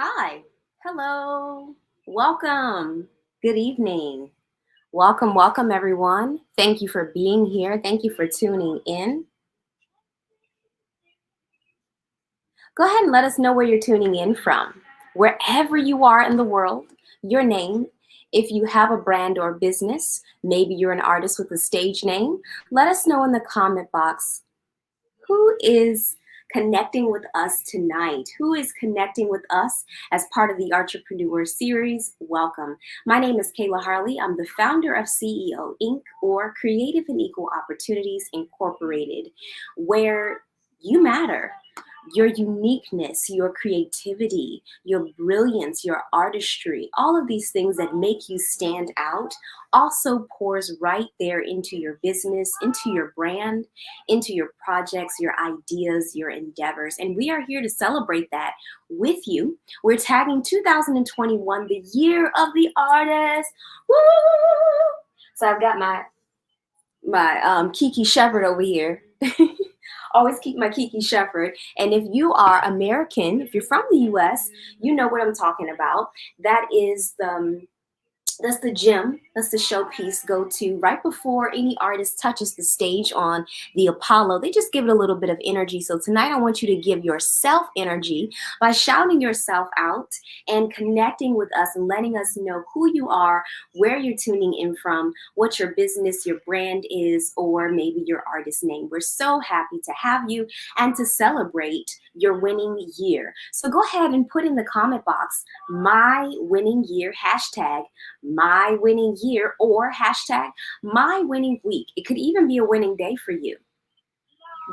Hi, hello, welcome, good evening. Welcome, everyone. Thank you for being here. Thank you for tuning in. Go ahead and let us know where you're tuning in from. Wherever you are in the world, your name. If you have a brand or business, maybe you're an artist with a stage name, let us know in the comment box who is connecting with us tonight? Who is connecting with us as part of the Artreprenuer series? Welcome. My name is Kayla Harley. I'm the founder of CEO Inc. or Creative and Equal Opportunities Incorporated, where you matter. Your uniqueness, your creativity, your brilliance, your artistry, all of these things that make you stand out also pours right there into your business, into your brand, into your projects, your ideas, your endeavors. And we are here to celebrate that with you. We're tagging 2021, the year of the artist. Woo! So I've got my Kiki Shepherd over here. Always keep my Kiki Shepherd. And if you are American, if you're from the US, you know what I'm talking about. That's the gym, that's the showpiece go to right before any artist touches the stage on the Apollo. They just give it a little bit of energy. So tonight I want you to give yourself energy by shouting yourself out and connecting with us and letting us know who you are, where you're tuning in from, what your business, your brand is, or maybe your artist name. We're so happy to have you and to celebrate your winning year. So go ahead and put in the comment box, my winning year, hashtag my winning year, or hashtag my winning week. It could even be a winning day for you.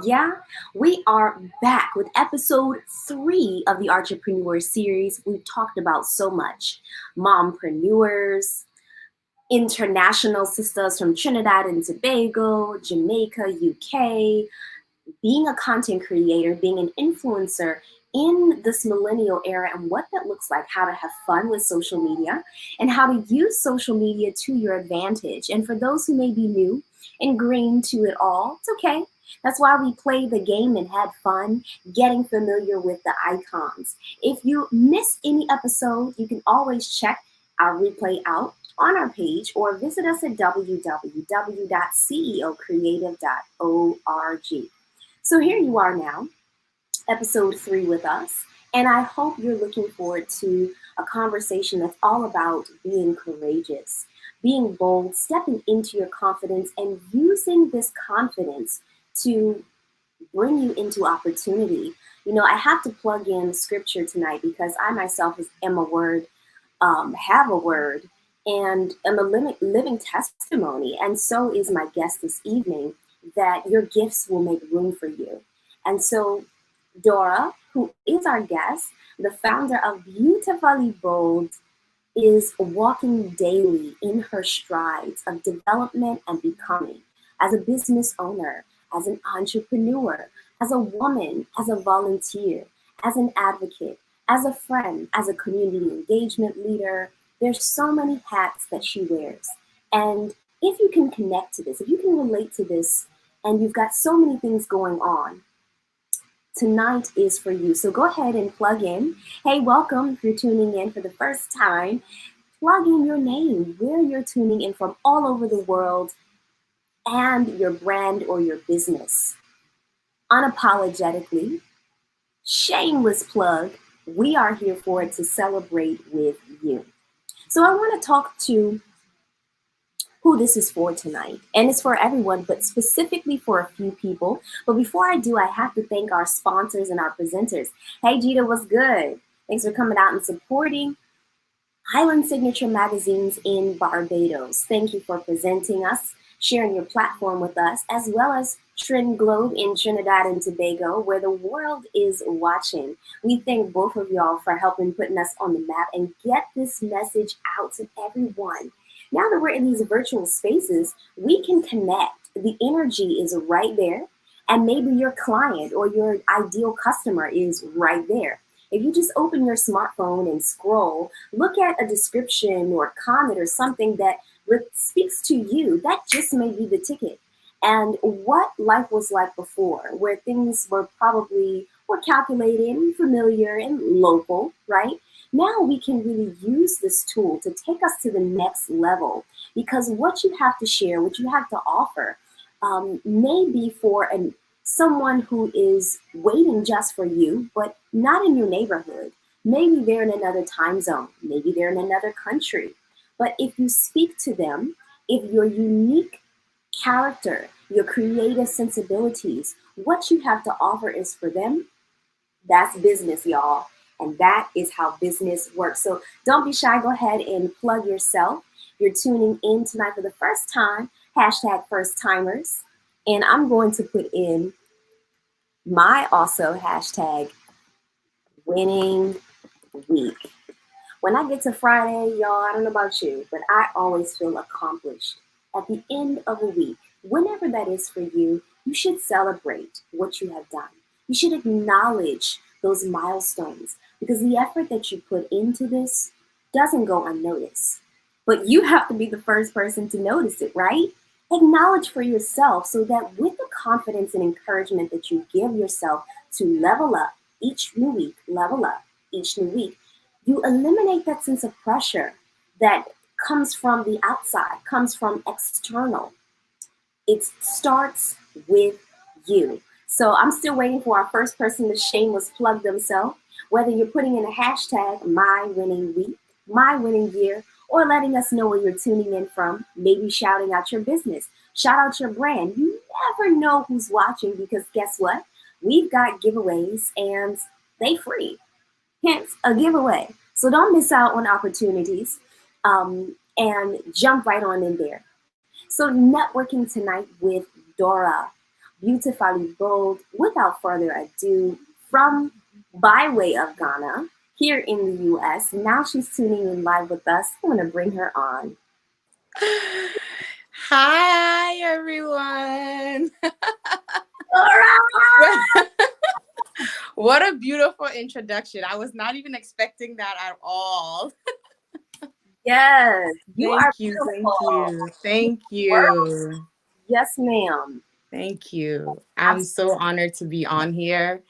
Yeah, we are back with episode 3 of the Artreprenuer series. We've talked about so much. Mompreneurs, international sisters from Trinidad and Tobago, Jamaica, UK, being a content creator, being an influencer in this millennial era and what that looks like, how to have fun with social media and how to use social media to your advantage. And for those who may be new and green to it all, it's okay. That's why we played the game and had fun getting familiar with the icons. If you miss any episode, you can always check our replay out on our page or visit us at www.ceocreative.org. So here you are now, episode 3 with us, and I hope you're looking forward to a conversation that's all about being courageous, being bold, stepping into your confidence, and using this confidence to bring you into opportunity. You know, I have to plug in scripture tonight because I myself am a word, have a word, and am a living testimony, and so is my guest this evening, that your gifts will make room for you. And so Dora, who is our guest, the founder of Beautifully Bold, is walking daily in her strides of development and becoming as a business owner, as an entrepreneur, as a woman, as a volunteer, as an advocate, as a friend, as a community engagement leader. There's so many hats that she wears. And if you can connect to this, if you can relate to this, and you've got so many things going on, tonight is for you. So go ahead and plug in. Hey, welcome. If you're tuning in for the first time, plug in your name, where you're tuning in from all over the world, and your brand or your business. Unapologetically, shameless plug, we are here for it to celebrate with you. So I want to talk to who this is for tonight. And it's for everyone, but specifically for a few people. But before I do, I have to thank our sponsors and our presenters. Hey, Gita, what's good? Thanks for coming out and supporting Highland Signature Magazines in Barbados. Thank you for presenting us, sharing your platform with us, as well as Trin Globe in Trinidad and Tobago, where the world is watching. We thank both of y'all for helping putting us on the map and get this message out to everyone. Now that we're in these virtual spaces, we can connect. The energy is right there, and maybe your client or your ideal customer is right there. If you just open your smartphone and scroll, look at a description or comment or something that speaks to you, that just may be the ticket. And what life was like before, where things were probably more calculated and familiar and local, right? Now we can really use this tool to take us to the next level, because what you have to share, what you have to offer, may be for someone who is waiting just for you, but not in your neighborhood. Maybe they're in another time zone, maybe they're in another country. But if you speak to them, if your unique character, your creative sensibilities, what you have to offer is for them, that's business, y'all. And that is how business works. So don't be shy. Go ahead and plug yourself. You're tuning in tonight for the first time, hashtag first timers. And I'm going to put in my also hashtag winning week. When I get to Friday, y'all, I don't know about you, but I always feel accomplished. At the end of a week, whenever that is for you, you should celebrate what you have done. You should acknowledge those milestones, because the effort that you put into this doesn't go unnoticed. But you have to be the first person to notice it, right? Acknowledge for yourself, so that with the confidence and encouragement that you give yourself to level up each new week, level up each new week, you eliminate that sense of pressure that comes from the outside, comes from external. It starts with you. So I'm still waiting for our first person to shameless plug themselves, whether you're putting in a hashtag my winning week, my winning year, or letting us know where you're tuning in from, maybe shouting out your business, shout out your brand. You never know who's watching, because guess what? We've got giveaways and they free, hence a giveaway. So don't miss out on opportunities, and jump right on in there. So networking tonight with Dora, beautifully bold. Without further ado, from by way of Ghana, here in the US. Now she's tuning in live with us. I'm going to bring her on. Hi, everyone. Dora! What a beautiful introduction. I was not even expecting that at all. Yes, you are Thank you. Thank beautiful. you. Thank you. Yes, ma'am. Thank you. I'm so honored to be on here.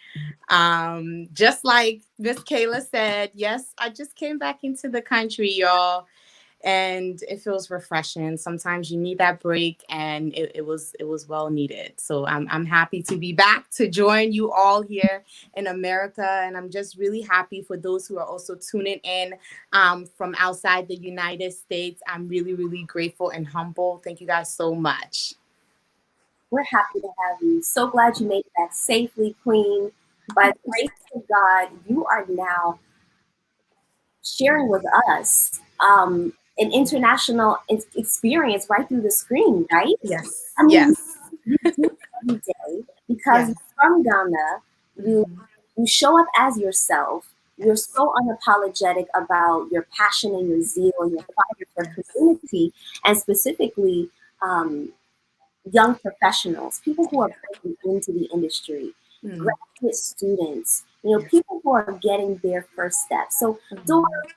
Just like Miss Kayla said, yes, I just came back into the country, y'all. And it feels refreshing. Sometimes you need that break, and it was well needed. So I'm happy to be back to join you all here in America, and I'm just really happy for those who are also tuning in from outside the United States. I'm really grateful and humble. Thank you guys so much. We're happy to have you. So glad you made it back safely, Queen. By the grace of God, you are now sharing with us an international experience right through the screen, right? Yes, I mean, yes, you do it every day because yes. you're from Ghana. You Mhm. you show up as yourself. You're Yes, so unapologetic about your passion and your zeal and your fire for yes, community, and specifically um, young professionals, people who are breaking into the industry, mm, graduate students, yes. people who are getting their first steps. So, Dora, Mhm.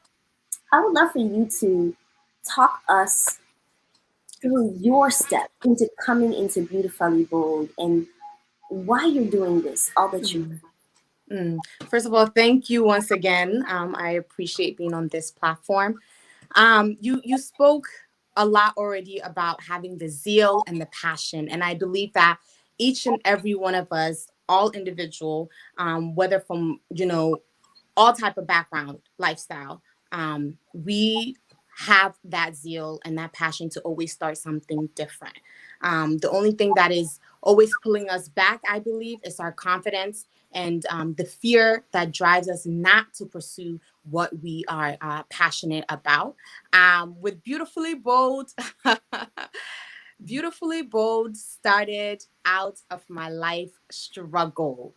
I would love for you to talk us through your steps into coming into Beautifully Bold and why you're doing this, all that you. Mm. Mm. First of all, thank you once again. I appreciate being on this platform. You spoke a lot already about having the zeal and the passion, and I believe that each and every one of us, all individual, whether from all type of background, lifestyle, we have that zeal and that passion to always start something different. The only thing that is always pulling us back, I believe, is our confidence and the fear that drives us not to pursue what we are passionate about. With Beautifully Bold, Beautifully Bold started out of my life struggle.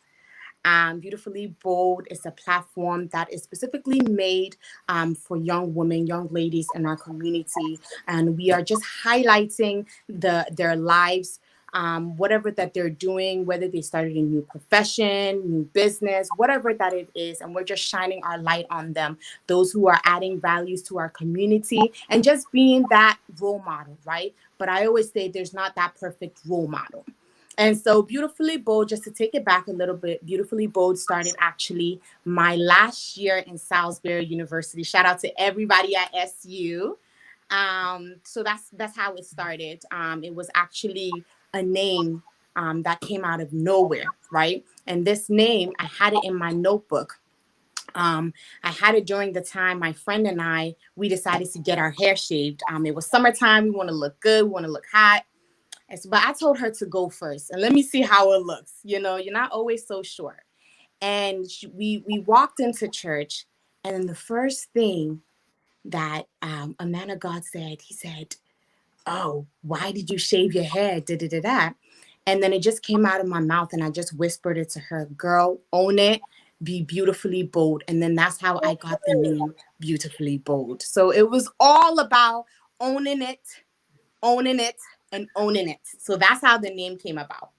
Beautifully Bold is a platform that is specifically made for young women, young ladies in our community, and we are just highlighting their lives, whatever that they're doing, whether they started a new profession, new business, whatever that it is, and we're just shining our light on them. Those who are adding values to our community and just being that role model, right? But I always say there's not that perfect role model. And so Beautifully Bold, just to take it back a little bit, Beautifully Bold started actually my last year in Salisbury University. Shout out to everybody at SU. So that's how it started. It was actually a name that came out of nowhere, right? And this name, I had it in my notebook. um, I had it during the time my friend and we decided to get our hair shaved. It was summertime. We want to look good. We want to look hot. But I told her to go first and let me see how it looks. You're not always so sure. And we walked into church, and then the first thing that a man of God said, he said, "Oh, why did you shave your hair?" Da da da da. And then it just came out of my mouth, and I just whispered it to her, "Girl, own it, be beautifully bold." And then that's how I got the name Beautifully Bold. So it was all about owning it, owning it, and owning it. So that's how the name came about.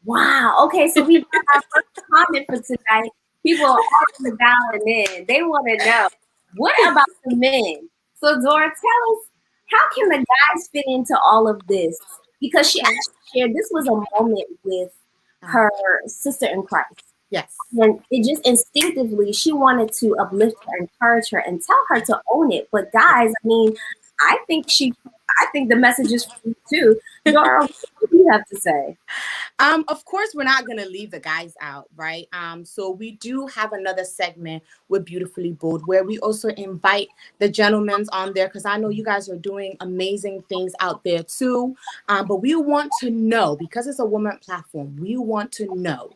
Wow. Okay, so we got our first comment for tonight. People are already dialing in. They want to know, what about the men? So Dora, tell us, how can the guys fit into all of this? Because she Okay. actually shared this was a moment with her sister in Christ. Yes. And it just instinctively, she wanted to uplift her, encourage her, and tell her to own it. But guys, I mean, I think the message is for you too. Dora, what do you have to say? Of course, we're not gonna leave the guys out, right? So we do have another segment with Beautifully Bold where we also invite the gentlemen on there because I know you guys are doing amazing things out there too. But we want to know, because it's a woman platform, we want to know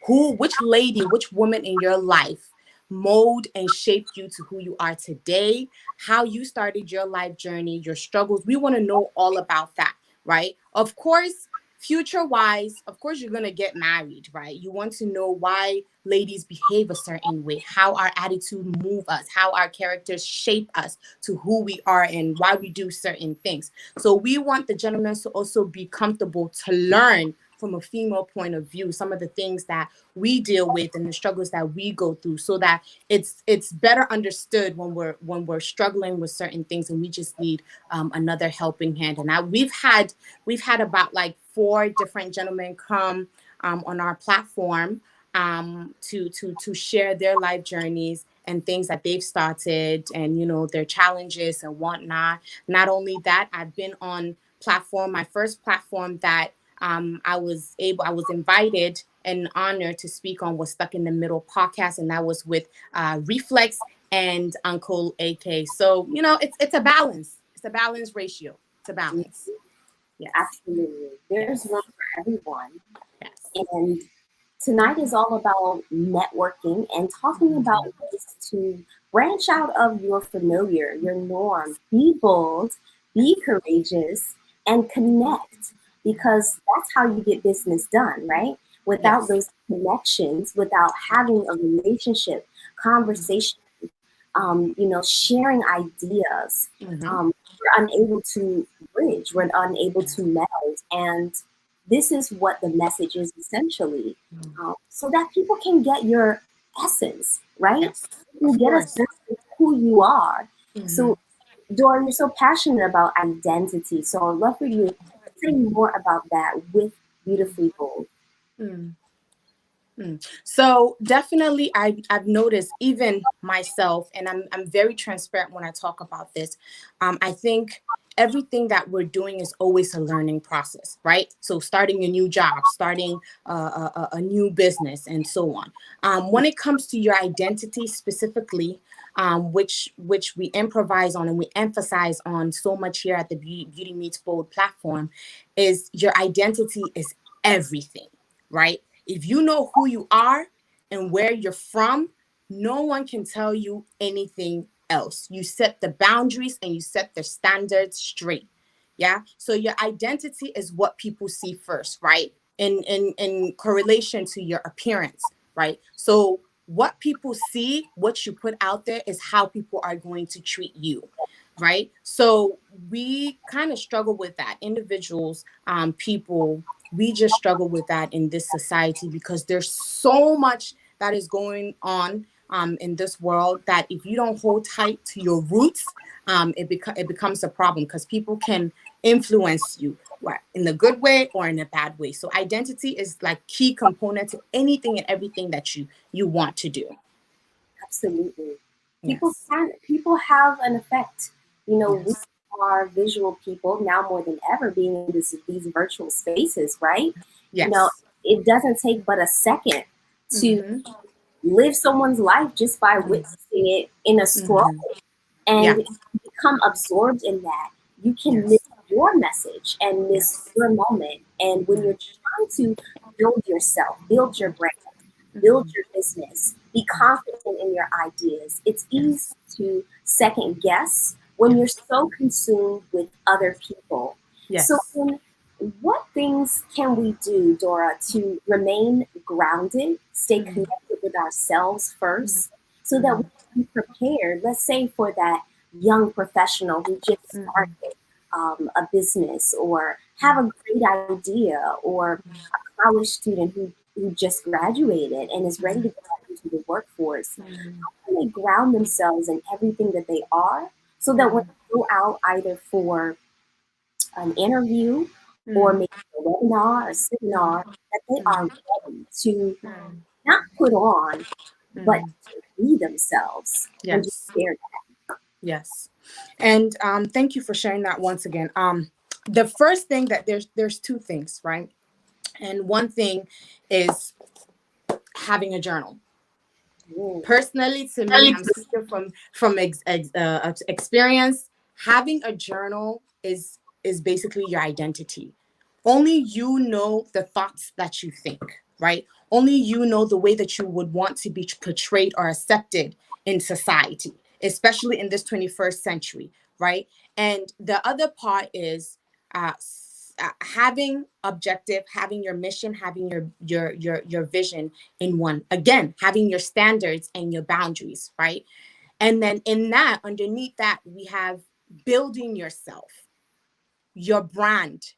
which lady, which woman in your life mold and shaped you to who you are today, how you started your life journey, your struggles. We want to know all about that, right? Of course, future wise, of course, you're going to get married, right? You want to know why ladies behave a certain way, how our attitude move us, how our characters shape us to who we are and why we do certain things. So we want the gentlemen to also be comfortable to learn from a female point of view some of the things that we deal with and the struggles that we go through, so that it's better understood when we're struggling with certain things and we just need another helping hand. And we've had about like 4 different gentlemen come on our platform to share their life journeys and things that they've started, and their challenges and whatnot. Not only that, I've been on my first platform that I was invited and honored to speak on was Stuck in the Middle podcast, and that was with Reflex and Uncle AK. So it's a balance. It's a balance ratio. It's a balance. Yes. Absolutely. There's room Yes. for everyone. Yes. And tonight is all about networking and talking about Mhm. ways to branch out of your familiar, your norm. Be bold, be courageous, and connect, because that's how you get business done, right? Without Yes. those connections, without having a relationship, conversation, sharing ideas, Hmm. we're unable to bridge, we're unable to Yes. meld. And this is what the message is essentially, Mhm. so that people can get your essence, right? Yes. You Of get a course. sense of who you are. Hmm. So, Dora, you're so passionate about identity. So, I'd love for you to say more about that with Beautifully Bold. Mm. So definitely, I've noticed even myself, and I'm very transparent when I talk about this. I think everything that we're doing is always a learning process, right? So starting a new job, starting a new business, and so on. When it comes to your identity specifically, which we improvise on and we emphasize on so much here at the Beauty Meets Bold platform, is your identity is everything, right? If you know who you are and where you're from, no one can tell you anything else. You set the boundaries and you set the standards straight. Yeah. So your identity is what people see first, right? In correlation to your appearance, right? So what people see, what you put out there is how people are going to treat you, right? So we kind of struggle with that. Individuals, people, we just struggle with that in this society because there's so much that is going on in this world that if you don't hold tight to your roots, it becomes a problem because people can influence you. in the good way or in a bad way. So identity is like key component to anything and everything that you want to do. Absolutely. Yes. People have an effect. You know, we Yes. are visual people now more than ever, being in these virtual spaces, right? You know, Yes. it doesn't take but a second to Mm-hmm. live someone's life just by Yes. witnessing it in a scroll, Mm-hmm. and Yes. you become absorbed in that. You can miss Yes. your message and miss Yes. your moment. And when you're Right. trying to build yourself, build your brand, build Mm-hmm. your business, be Yes. confident in your ideas, it's easy Yes. to second guess when you're Yes. so consumed with other people. So, Yes. what things can we do, Dora, to remain grounded, stay Mm-hmm. connected with ourselves first, so that we Mm-hmm. can be prepared, let's say, for that young professional who just Mm-hmm. started a business, or have a great idea, or a college student who just graduated and is ready to go out into the workforce? Mm-hmm. How can they ground themselves in everything that they are, so that when Mm-hmm. they go out either for an interview or Mm-hmm. maybe a webinar, a seminar, that they are Mm-hmm. ready to Mm-hmm. not put on, but Mm-hmm. to be themselves? Would you Yes. share Yes. And thank you for sharing that once again. The first thing that there's two things, right? And one thing is having a journal. that? Personally, to me, I'm speaking from experience. Having a journal is basically your identity. Only you know the thoughts that you think, right? Only you know the way that you would want to be portrayed or accepted in society, especially in this 21st century, right? And the other part is having objective, having your mission, having your vision in one. Again, having your standards and your boundaries, right? And then in that, underneath that, we have building yourself, your brand.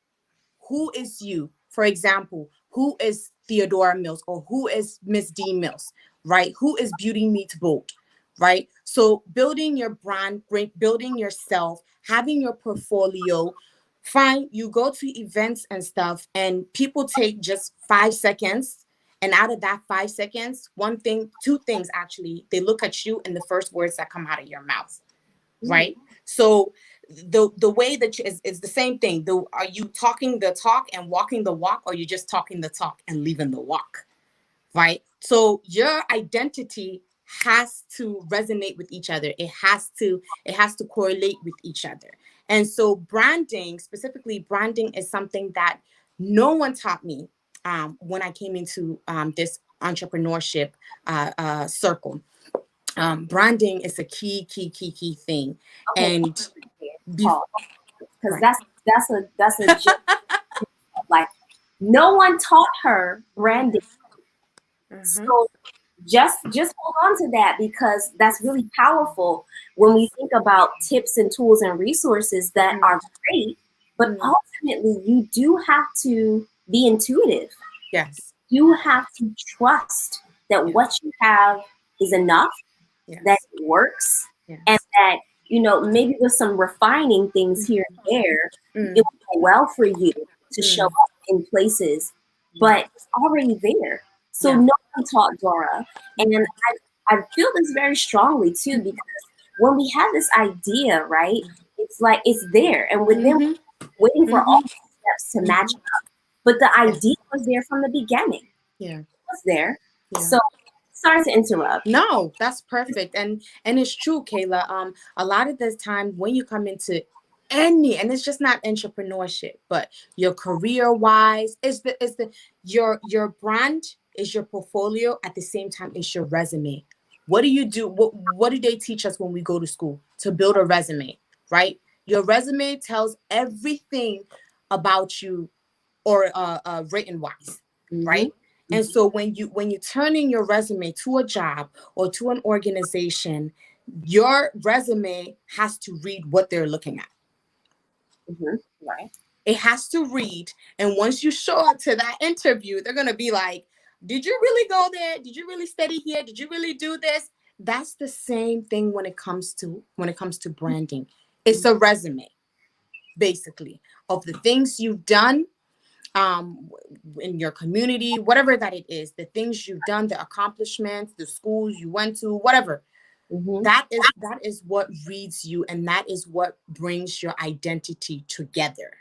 Who is you? For example, who is Theodora Mills, or who is Miss D Mills, right? Who is Beauty Meets Bold, right? So building your brand, building yourself, having your portfolio. Fine, you go to events and stuff, and people take just 5 seconds. And out of that 5 seconds, one thing, two things actually, they look at you and the first words that come out of your mouth, Mm, right? So the way that is the same thing. Are you talking the talk and walking the walk, or you just talking the talk and leaving the walk, right? So your identity has to resonate with each other. It has to correlate with each other. And so branding, specifically branding, is something that no one taught me when I came into this entrepreneurship circle. Branding is a key thing. okay, And be pause, because right. that's a gem. Like, no one taught her branding, Mm-hmm. so just hold on to that, because that's Yes. really powerful when we think about tips and tools and resources that Mm, are great. But mm, ultimately, you do have to be intuitive. yes. You have to trust that Yes. what you have is enough, that Yes. it works, and Yes. that, maybe with some refining things here Mm, and there, it mm, will go well for you to show mm. up in places, Yeah. but it's already there. So Yeah. no one taught Dora. And I feel this very strongly too, because when we have this idea, right, it's like it's there, and with them Mm-hmm. waiting for all Mm-hmm. the steps to match Mm-hmm. up. But the Yeah. idea was there from the beginning. Yeah. It was there. Yeah. So sorry to interrupt. No, that's perfect. And it's true, Kayla. A lot of the time when you come into any, and it's just not entrepreneurship, but your career wise, is the your brand is your portfolio, at the same time is your resume. What do you do? What do they teach us when we go to school? To build a resume, right? Your resume tells everything about you, or written wise, Hmm. right? And so when you turn in your resume to a job or to an organization, your resume has to read what they're looking at. Hmm. Right. It has to read. And once you show up to that interview, they're going to be like, did you really go there? Did you really study here? Did you really do this? That's the same thing when it comes to branding. It's a resume. basically, of the things you've done um in your community, whatever that it is, the things you've done, the accomplishments, the schools you went to, whatever. Mm-hmm. That is what reads you, and that is what brings your identity together.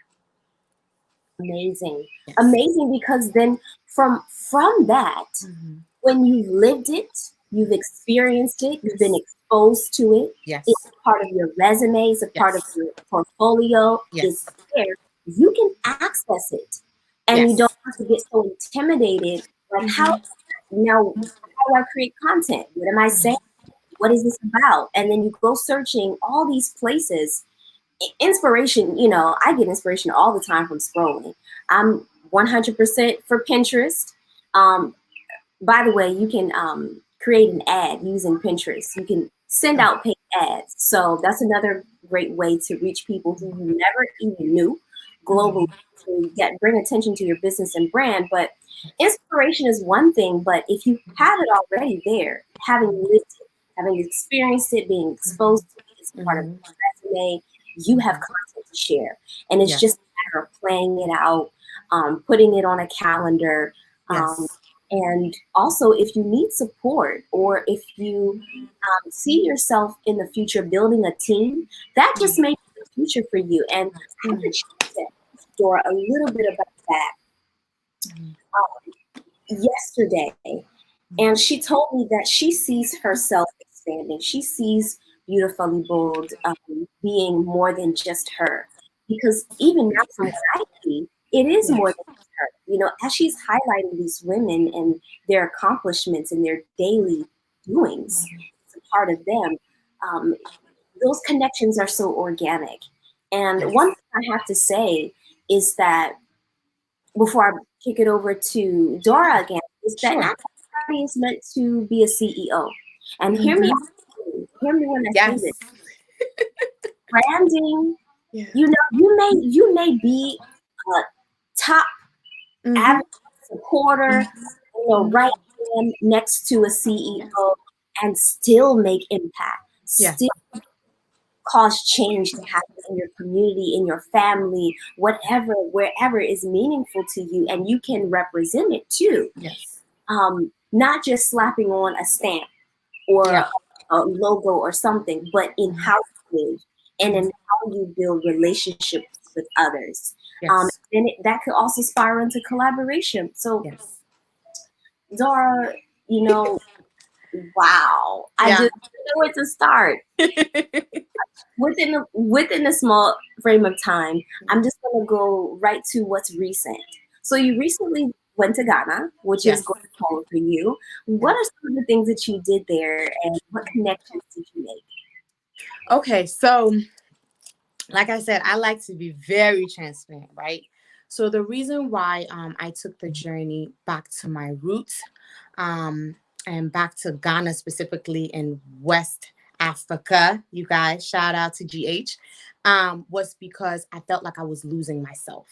Amazing. Yes. Amazing, because then from that, Hmm. when you've lived it, you've experienced it, you've been Yes. exposed to it, it's Yes. part of your resume, it's a part of Yes. your portfolio, it's Yes. there. You can access it. And you don't Yes. have to get so intimidated. Like, how Hmm. now, how do I create content? What am I saying? What is this about? And then you go searching all these places. Inspiration, I get inspiration all the time from scrolling. I'm 100% for Pinterest. Um, by the way, you can create an ad using Pinterest. You can send Oh. out paid ads. So that's another great way to reach people who you never even knew globally, Mhm. to bring attention to your business and brand. But inspiration is one thing, but if you have it already there, having lived it, having experienced it, being exposed Mhm. to it as part of Mhm. your resume, you have Mhm. content to share. And it's Yes. just a matter of playing it out, putting it on a calendar. Um, Yes. and also, if you need support, or if you see yourself in the future building a team, that just makes the future for you. And I had Mm. a chance to ask Dora a little bit about that Mhm. yesterday. And she told me that she sees herself expanding. She sees Beautifully Bold being more than just her. Because even now, from what I see, it is Yes. more than just her. As she's highlighting these women and their accomplishments and their daily doings, it's a part of them. Um, those connections are so organic. And one Yes. thing I have to say is that, before I kick it over to Dora again, is that Sure. not everybody is meant to be a CEO. And Mhm. hear me when I say this. Yes. Branding, Yeah. you may be a top Mhm. advocate, supporter, right Mhm. hand next to a Yes. CEO, and still make impact, Yes. still cause change to happen in your community, in your family, whatever, wherever is meaningful to you, and you can represent it too. Yes. Not just slapping on a stamp or Yeah. a logo or something, but in Mhm. how you live and in Mhm. how you build relationships with others. Yes. Then that could also spiral into collaboration. So, Yes. Dora, you know, wow, I Yeah. just don't know where to start. Within a small frame of time, I'm just gonna go right to what's recent. So you recently went to Ghana, which is Yes. going home for you. What Yes. are some of the things that you did there, and what connections did you make? Okay, so like I said, I like to be very transparent, right? So the reason why I took the journey back to my roots, um, and back to Ghana specifically in West Africa, you guys, shout out to GH, was because I felt like I was losing myself.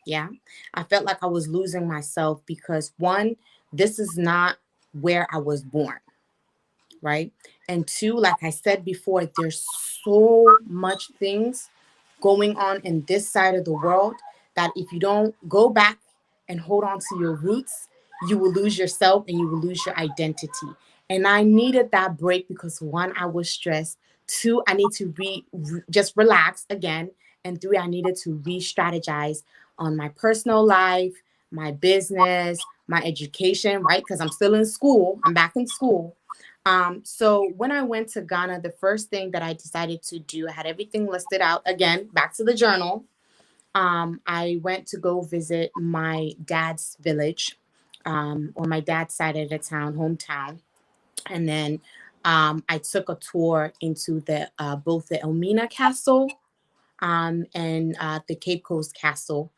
Yeah, I felt like I was losing myself because one, this is not where I was born, right? And two, like I said before, there's so much things going on in this side of the world that if you don't go back and hold on to your roots, you will lose yourself and you will lose your identity. And I needed that break because one, I was stressed. Two, I need to just relax again. And three, I needed to re-strategize on my personal life, my business, my education, right? Because I'm still in school. I'm back in school. So when I went to Ghana, the first thing that I decided to do, I had everything listed out again, back to the journal. I went to go visit my dad's village, or my dad's side of the town, hometown. And then I took a tour into the both the Elmina Castle and the Cape Coast Castle,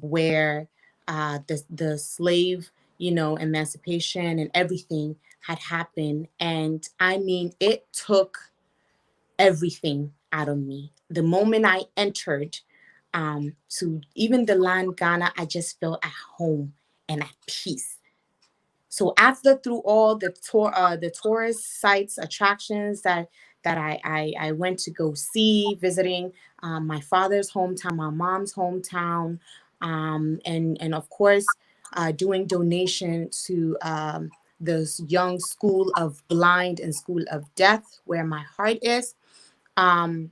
where the slave, emancipation and everything had happened. And I mean, it took everything out of me. The moment I entered to even the land Ghana, I just felt at home and at peace. So after through all the tourist sites, attractions that I went to go see, visiting my father's hometown, my mom's hometown, and of course, doing donation to this young school of blind and school of deaf, where my heart is. Um,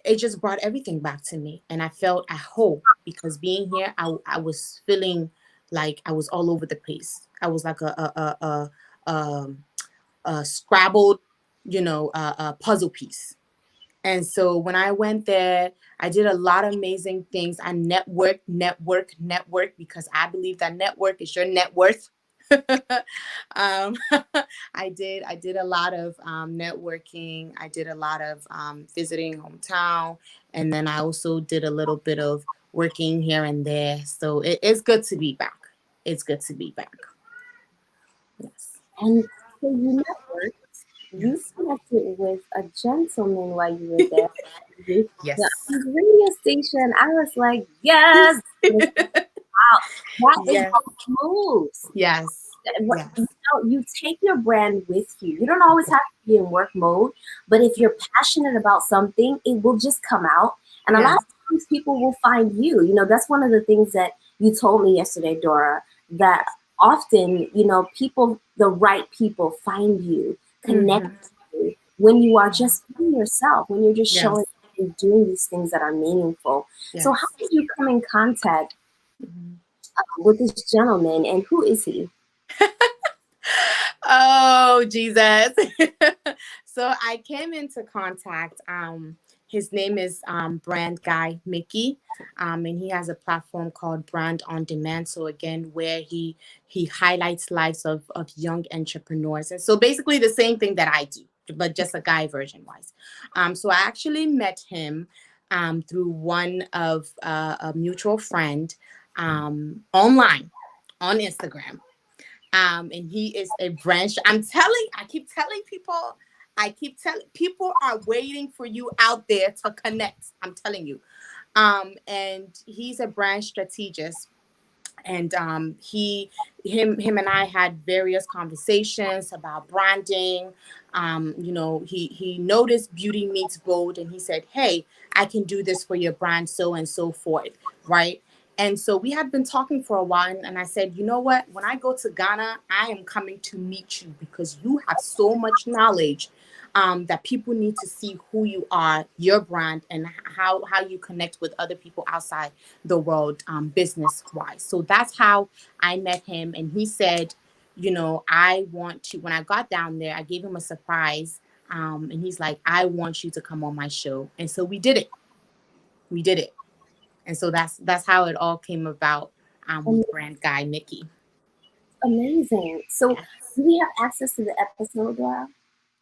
it just brought everything back to me, and I felt at hope because being here, I was feeling like I was all over the place. I was like a scrabbled, a puzzle piece. And so when I went there, I did a lot of amazing things. I network, because I believe that network is your net worth. um, I did a lot of networking. I did a lot of visiting hometown, and then I also did a little bit of working here and there. So it's good to be back. It's good to be back. Yes. And so you networked, you Yes. connected with a gentleman while you were there. The Yes. radio station, I was like, yes, wow, that is Yes. how it moves. Yes. You Yes. know, you take your brand with you. You don't always have to be in work mode, but if you're passionate about something, it will just come out. And a lot Yes. of times people will find you. You know, that's one of the things that you told me yesterday, Dora, that often, people, the right people find you, connect Hmm. with you when you are just being yourself, when you're just showing Yes. and doing these things that are meaningful. So how Yes. did you come in contact Mhm. with this gentleman, and who is he? Oh, Jesus. So I came into contact. His name is Brand Guy Mickey, and he has a platform called Brand on Demand. So again, where he highlights lives of young entrepreneurs, and so basically the same thing that I do, but just a guy version wise. So I actually met him through one of a mutual friend online on Instagram. And he is a branch. I keep telling people, people are waiting for you out there to connect. I'm telling you. And he's a brand strategist, and him and I had various conversations about branding. He noticed Beauty Meets Bold, and he said, "Hey, I can do this for your brand, so and so forth." Right. And so we had been talking for a while, and I said, "You know what? When I go to Ghana, I am coming to meet you because you have so much knowledge that people need to see who you are, your brand, and how you connect with other people outside the world, business wise." So that's how I met him. And he said, I want to, when I got down there, I gave him a surprise. And he's like, "I want you to come on my show." And so we did it. We did it. And so that's how it all came about And with Brand Guy Mickey. amazing. So, Yes. do we have access to the episode, Laura?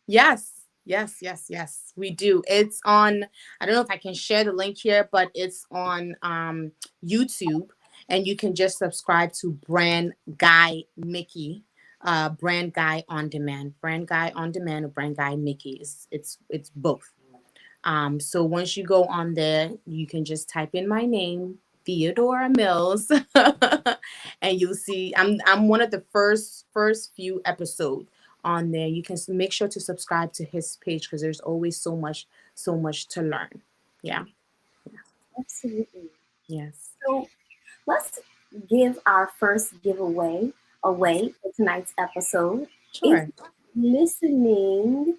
Yes, yes, yes, yes, we do. It's on, I don't know if I can share the link here, but it's on YouTube, and you can just subscribe to Brand Guy Mickey, Brand Guy on Demand. Brand Guy on Demand or Brand Guy Mickey. It's both. So once you go on there, you can just type in my name, Theodora Mills, and you'll see I'm one of the first few episodes on there. You can make sure to subscribe to his page because there's always so much to learn. Yeah. Absolutely. Yes. So, let's give our first giveaway away for tonight's episode. If Sure. you're listening,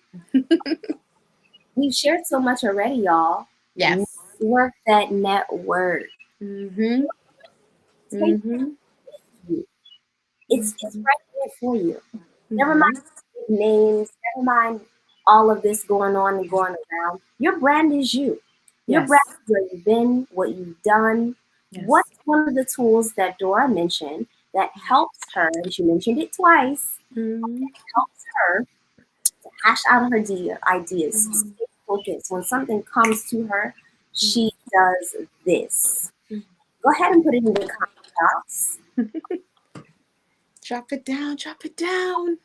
we've shared so much already, y'all. Yes. Work that network. Mhm. Take Mhm. you. It's Mhm. right there for you. Never mind Mhm. big names. Never mind all of this going on and going around. Your brand is you. Your brand Yes. is where you've been, what you've done. Yes. What's one of the tools that Dora mentioned that helps her, and she mentioned it twice, Mhm. helps her to hash out her ideas, stay focused. When something comes to her, she does this. Go ahead and put it in the comment box Drop it down. Drop it down.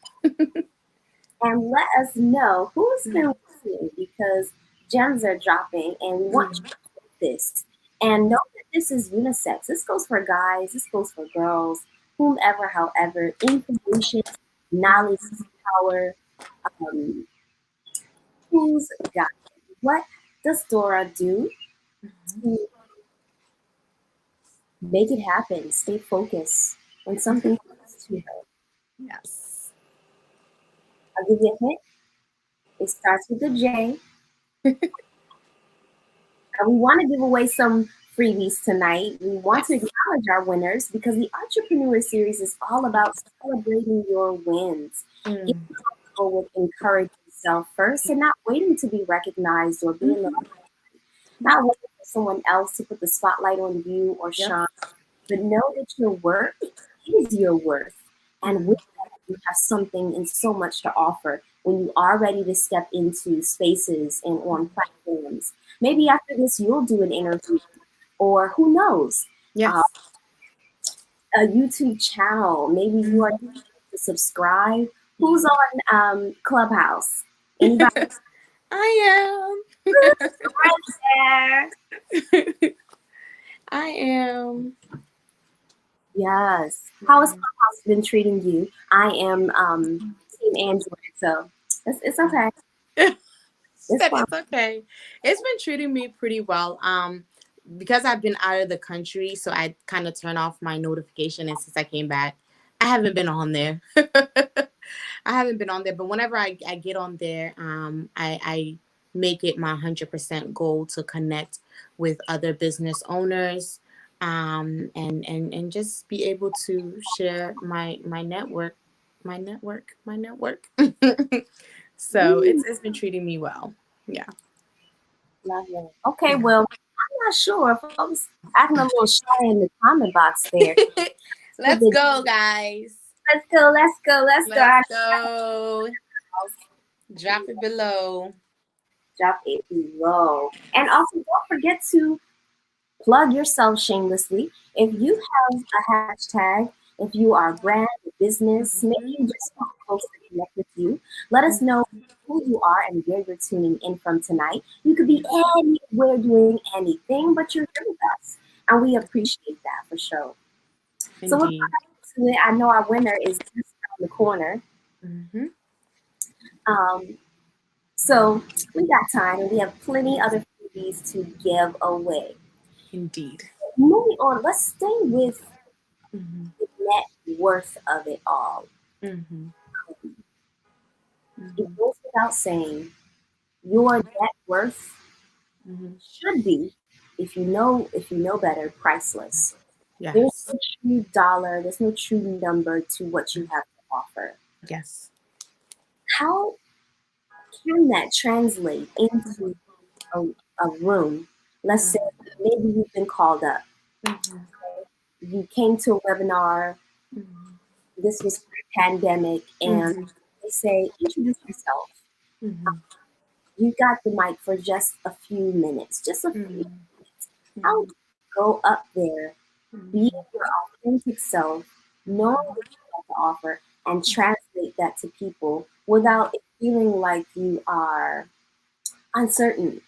and let us know who's been listening because gems are dropping and we want you Mhm. to get this. And know that this is unisex. This goes for guys, this goes for girls, whomever, however. Information, knowledge is power. Um, Who's got it? What does Dora do Mhm. to make it happen? Stay focused when something comes to her. Yes. I'll give you a hint. It starts with a J. We want to give away some freebies tonight. We want to Yes. acknowledge our winners because the Entrepreneur Series is all about celebrating your wins. Getting Mm. comfortable with encouraging yourself first and not waiting to be recognized or be in the Mhm. not waiting for someone else to put the spotlight on you or Yep. shine, but know that your work is your worth. And with Mm. that, you have something and so much to offer when you are ready to step into spaces and on platforms. Maybe after this, you'll do an interview, or who knows, uh, Yes. a YouTube channel. Maybe you are Mhm. to subscribe. Who's on Clubhouse? Anybody I right there? am. I am. Yes. How has Yeah. Clubhouse been treating you? I am Team Android, so it's okay. She It's said fine. it's okay. It's been treating me pretty well. Because I've been out of the country, so I kind of turn off my notification. And since I came back, I haven't been on there. I haven't been on there, but whenever I get on there, I make it my 100% goal to connect with other business owners, and just be able to share my network, my network. So Mm, it's been treating me well. Yeah. love it. Okay, Yeah. well, I'm not sure. Folks acting a little shy in the comment box there. With Let's the, go, guys. let's go, let's go, let's go. Let's go. Drop it below. Drop it below. And also, don't forget to plug yourself shamelessly. If you have a hashtag, if you are a brand, a business, maybe Mhm. you just want folks to connect with you, let us know who you are and where you're tuning in from tonight. You could be anywhere doing anything, but you're here with us. And we appreciate that for sure. So we're Indeed. to it. I know our winner is just around the corner. Hmm. Um, so we got time and we have plenty other freebies to give away. Indeed. Moving on, let's stay with Hmm. the net worth of it all. Hmm. It Hmm. goes without saying, your net worth Hmm. should be, if you know better, priceless. There's Yes. no true dollar, there's no true number to what you have to offer. Yes. How can that translate into a, a room? Let's say maybe you've been called up. Hmm. You came to a webinar, this was pre-pandemic, and Hmm. they say, introduce yourself. Hmm. You got the mic for just a few minutes, just a few. Hmm. How do you go up there, be Hmm. your authentic self, knowing what you have to offer, and translate that to people without it feeling like you are uncertain,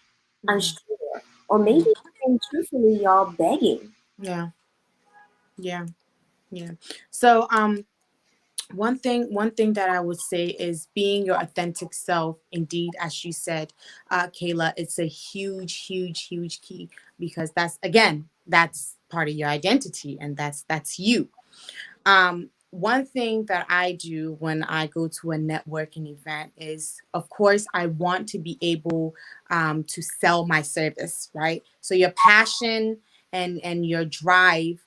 Hmm. unsure, or maybe even truthfully, y'all begging? Yeah. Yeah. Yeah. So, one thing that I would say is being your authentic self. Indeed, as you said, Kayla, it's a huge key, because that's part of your identity, and that's you. One thing that I do when I go to a networking event is, of course, I want to be able to sell my service, right? So your passion and your drive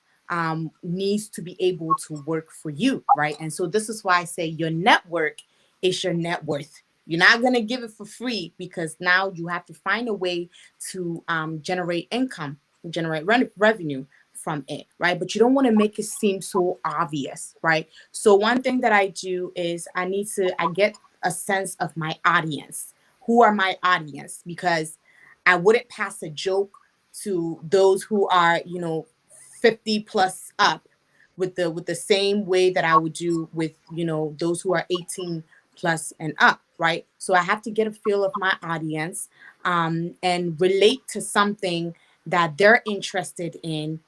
needs to be able to work for you, right? And so this is why I say your network is your net worth. You're not going to give it for free, because now you have to find a way to generate income, generate revenue from it, right? But you don't want to make it seem so obvious, right? So one thing that I do is I get a sense of my audience. Who are my audience? Because I wouldn't pass a joke to those who are, 50 plus up with the same way that I would do with, those who are 18 plus and up, right? So I have to get a feel of my audience, and relate to something that they're interested in.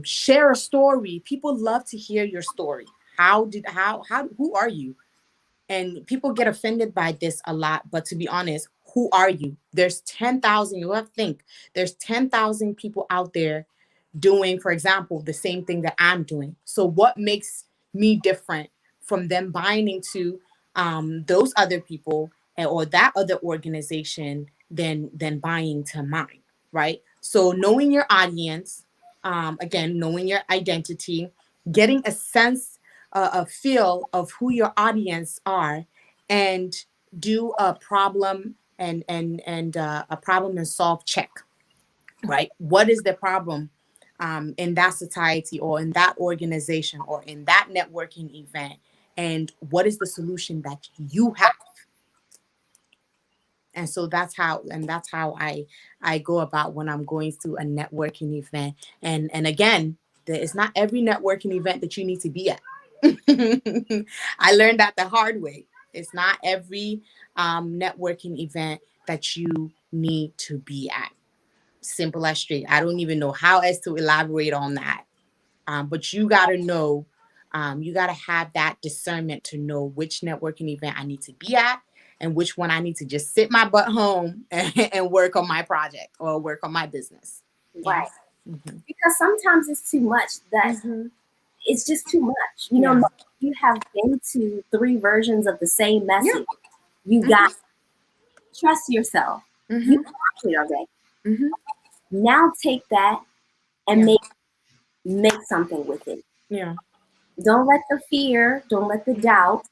Share a story. People love to hear your story. Who are you? And people get offended by this a lot, but to be honest, who are you? There's 10,000, you have to think, there's 10,000 people out there doing, for example, the same thing that I'm doing. So what makes me different from them buying into those other people or that other organization than buying to mine, right? So knowing your audience, again, knowing your identity, getting a sense, a feel of who your audience are, and do a problem and a problem and solve check, right? What is the problem in that society or in that organization or in that networking event? And what is the solution that you have? And so that's how I go about when I'm going to a networking event. And again, it's not every networking event that you need to be at. I learned that the hard way. It's not every networking event that you need to be at. Simple as straight. I don't even know how else to elaborate on that. But you got to know, you got to have that discernment to know which networking event I need to be at and which one I need to just sit my butt home and work on my project or work on my business. Right. Yeah. Mm-hmm. Because sometimes it's too much that it's just too much. You know, you have been to 3 versions of the same message. You got to trust yourself. You got it already. Now take that and make something with it. Yeah. Don't let the fear, don't let the doubt,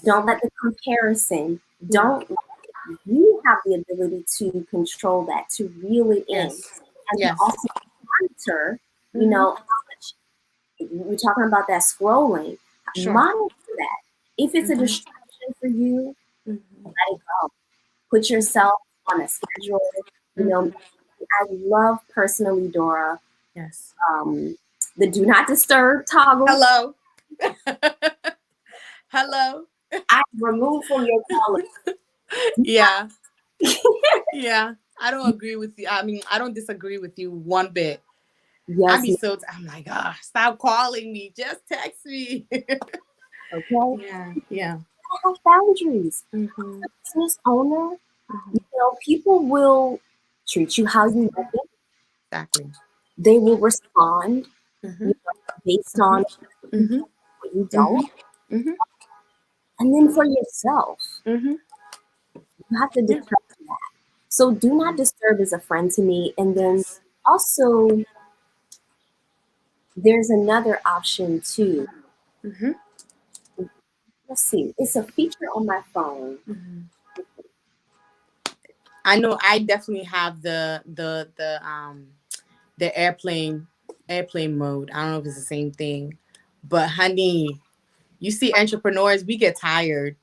don't let the comparison, don't. You have the ability to control that, to reel it in, and to also monitor. You know, how much we're talking about that scrolling. Monitor that. If it's a distraction for you, let it go. Put yourself on a schedule. You know, I love personally, Dora. The do not disturb toggle. Hello. Hello. I remove from your calendar. Yeah. Yeah. I don't agree with you. I mean, I don't disagree with you one bit. Yes. I'm like, stop calling me. Just text me. Okay. Yeah. Have boundaries. Business owner, you know, people will treat you how you like it. Exactly. They will respond you know, based on what you don't. And then for yourself, you have to determine that. So do not disturb is a friend to me. And then also, there's another option too. Let's see. It's a feature on my phone. I know I definitely have the airplane mode. I don't know if it's the same thing. But honey, you see entrepreneurs, we get tired.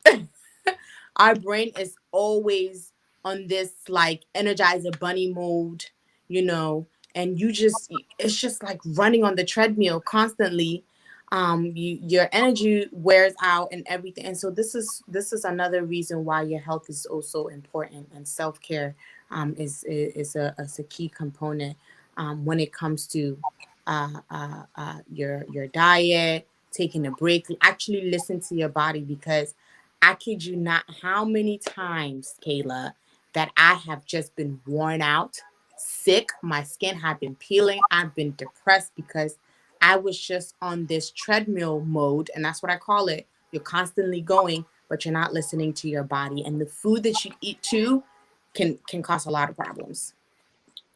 Our brain is always on this like energizer bunny mode, you know, and it's just like running on the treadmill constantly. Your energy wears out and everything. And so this is another reason why your health is also important, and self-care is a key component when it comes to your diet, taking a break, actually listen to your body. Because I kid you not, how many times, Kayla, that I have just been worn out, sick, my skin had been peeling, I've been depressed because I was just on this treadmill mode, and that's what I call it. You're constantly going, but you're not listening to your body, and the food that you eat too can cause a lot of problems.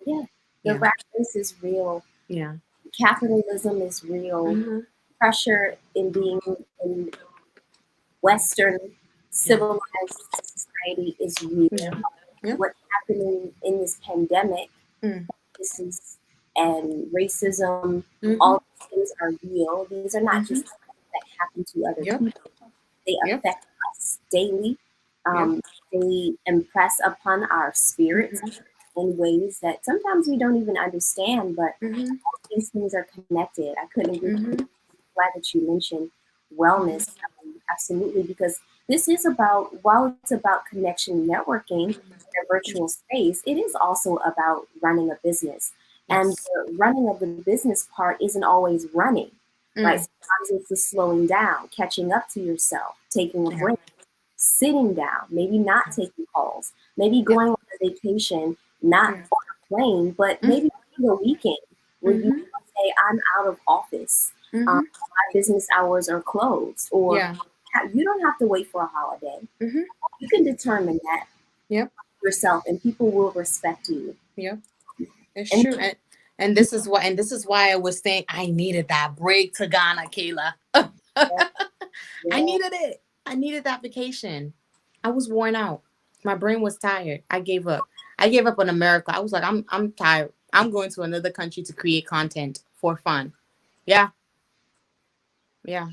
Yeah, the rat race is real. Yeah. Capitalism is real. Pressure in being in Western civilized society is real. What's happening in this pandemic, this is and racism, all these things are real. These are not just things that happen to other people. They affect us daily. They impress upon our spirits in ways that sometimes we don't even understand, but all these things are connected. I couldn't agree with you. Glad that you mentioned wellness. Absolutely, because this is about, while it's about connection networking in a virtual space, it is also about running a business. And the running of the business part isn't always running, right? Sometimes it's the slowing down, catching up to yourself, taking a break. sitting down, maybe not taking calls, maybe Yeah. going on a vacation, not Yeah. on a plane, but Mm-hmm. maybe taking a weekend where you Mm-hmm. say, I'm out of office. Mm-hmm. My business hours are closed, or Yeah. you don't have to wait for a holiday. Mm-hmm. You can determine that Yep. yourself, and people will respect you. Yep. It's And true. And this is why I was saying I needed that break to Ghana, Kayla. yeah, I yeah, needed it. I needed that vacation. I was worn out. My brain was tired. I gave up. I gave up on America. I was like, I'm tired. I'm going to another country to create content for fun. Yeah. Yeah.